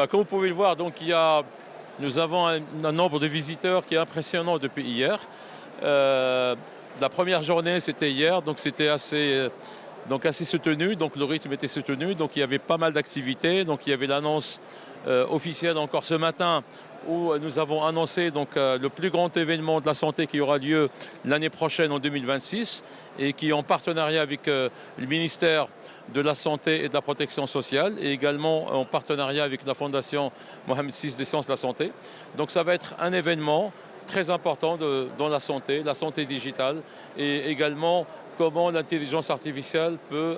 Comme vous pouvez le voir, donc, nous avons un nombre de visiteurs qui est impressionnant depuis hier. La première journée, c'était hier, donc c'était assez soutenu, donc le rythme était soutenu, donc il y avait pas mal d'activités. Donc il y avait l'annonce officielle encore ce matin où nous avons annoncé le plus grand événement de la santé qui aura lieu l'année prochaine en 2026 et qui est en partenariat avec le ministère de la Santé et de la Protection sociale et également en partenariat avec la Fondation Mohamed VI des sciences de la santé. Donc ça va être un événement très important dans la santé digitale et également comment l'intelligence artificielle peut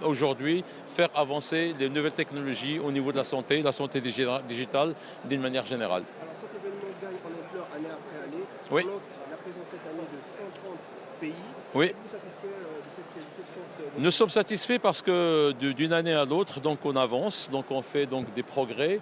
aujourd'hui faire avancer les nouvelles technologies au niveau de la santé digitale d'une manière générale. Alors cet événement gagne en ampleur année après année. Oui. On note la présence cette année de 130 pays. Oui. Êtes-vous satisfait de cette forte... Nous sommes satisfaits parce que d'une année à l'autre, donc on avance, donc on fait donc des progrès.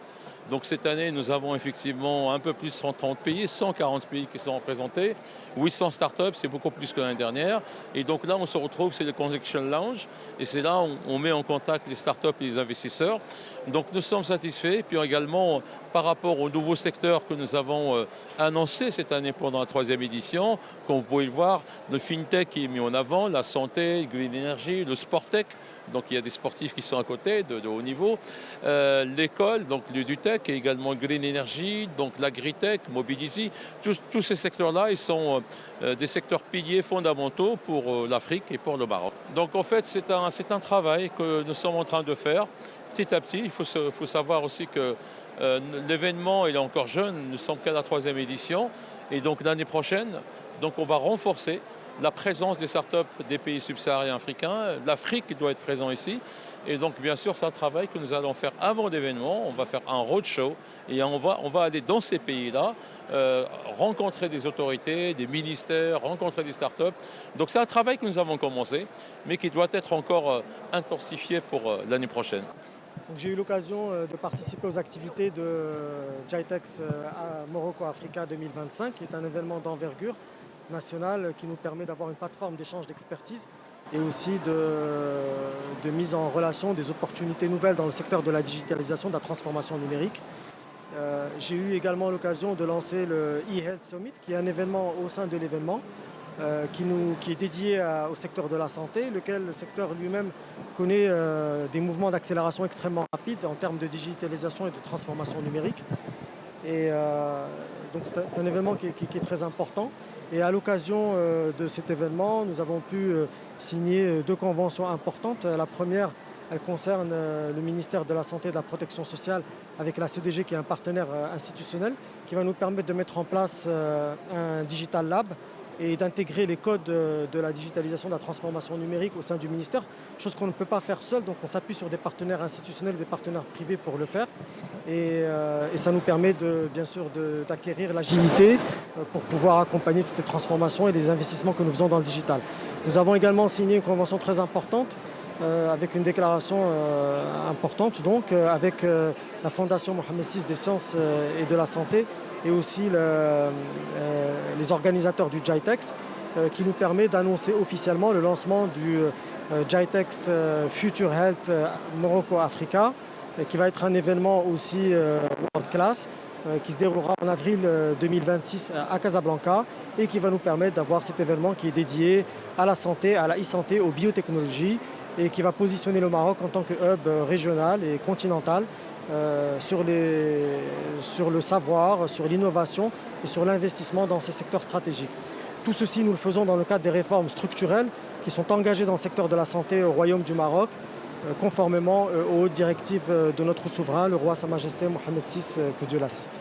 Donc cette année, nous avons effectivement un peu plus de 130 pays, 140 pays qui sont représentés, 800 startups, c'est beaucoup plus que l'année dernière. Et donc là, on se retrouve, c'est le Connection Lounge, et c'est là où on met en contact les startups et les investisseurs. Donc nous sommes satisfaits. Puis également, par rapport aux nouveaux secteurs que nous avons annoncés cette année pendant la 3e édition, comme vous pouvez le voir, le FinTech qui est mis en avant, la santé, le Green Energy, le SportTech. Donc il y a des sportifs qui sont à côté de haut niveau. L'école, donc l'EduTech et également Green Energy, donc l'Agritech, Mobilizy. Tous ces secteurs-là, ils sont des secteurs piliers fondamentaux pour l'Afrique et pour le Maroc. Donc en fait, c'est un travail que nous sommes en train de faire petit à petit. Il faut savoir aussi que l'événement il est encore jeune, nous ne sommes qu'à la 3e édition. Et donc l'année prochaine, donc, on va renforcer la présence des startups des pays subsahariens africains. L'Afrique doit être présente ici. Et donc, bien sûr, c'est un travail que nous allons faire avant l'événement. On va faire un roadshow et on va aller dans ces pays-là, rencontrer des autorités, des ministères, rencontrer des startups. Donc, c'est un travail que nous avons commencé, mais qui doit être encore intensifié pour l'année prochaine. J'ai eu l'occasion de participer aux activités de GITEX à Morocco Africa 2025, qui est un événement d'envergure nationale qui nous permet d'avoir une plateforme d'échange d'expertise et aussi de mise en relation des opportunités nouvelles dans le secteur de la digitalisation, de la transformation numérique. J'ai eu également l'occasion de lancer le e-Health Summit, qui est un événement au sein de l'événement, qui est dédié au secteur de la santé, lequel le secteur lui-même connaît des mouvements d'accélération extrêmement rapides en termes de digitalisation et de transformation numérique. Et donc c'est un événement qui est très important. Et à l'occasion de cet événement, nous avons pu signer 2 conventions importantes. La première, elle concerne le ministère de la Santé et de la Protection sociale avec la CEDG, qui est un partenaire institutionnel, qui va nous permettre de mettre en place un Digital Lab et d'intégrer les codes de la digitalisation, de la transformation numérique au sein du ministère, chose qu'on ne peut pas faire seul. Donc on s'appuie sur des partenaires institutionnels, des partenaires privés pour le faire. Et ça nous permet bien sûr d'acquérir l'agilité pour pouvoir accompagner toutes les transformations et les investissements que nous faisons dans le digital. Nous avons également signé une convention très importante avec une déclaration importante, donc avec la Fondation Mohamed VI des sciences et de la santé et aussi les organisateurs du GITEX, qui nous permet d'annoncer officiellement le lancement du GITEX Future Health Morocco Africa, qui va être un événement aussi world class, qui se déroulera en avril 2026 à Casablanca et qui va nous permettre d'avoir cet événement qui est dédié à la santé, à la e-santé, aux biotechnologies et qui va positionner le Maroc en tant que hub régional et continental sur le savoir, sur l'innovation et sur l'investissement dans ces secteurs stratégiques. Tout ceci, nous le faisons dans le cadre des réformes structurelles qui sont engagées dans le secteur de la santé au Royaume du Maroc, conformément aux hautes directives de notre souverain, le roi Sa Majesté Mohamed VI, que Dieu l'assiste.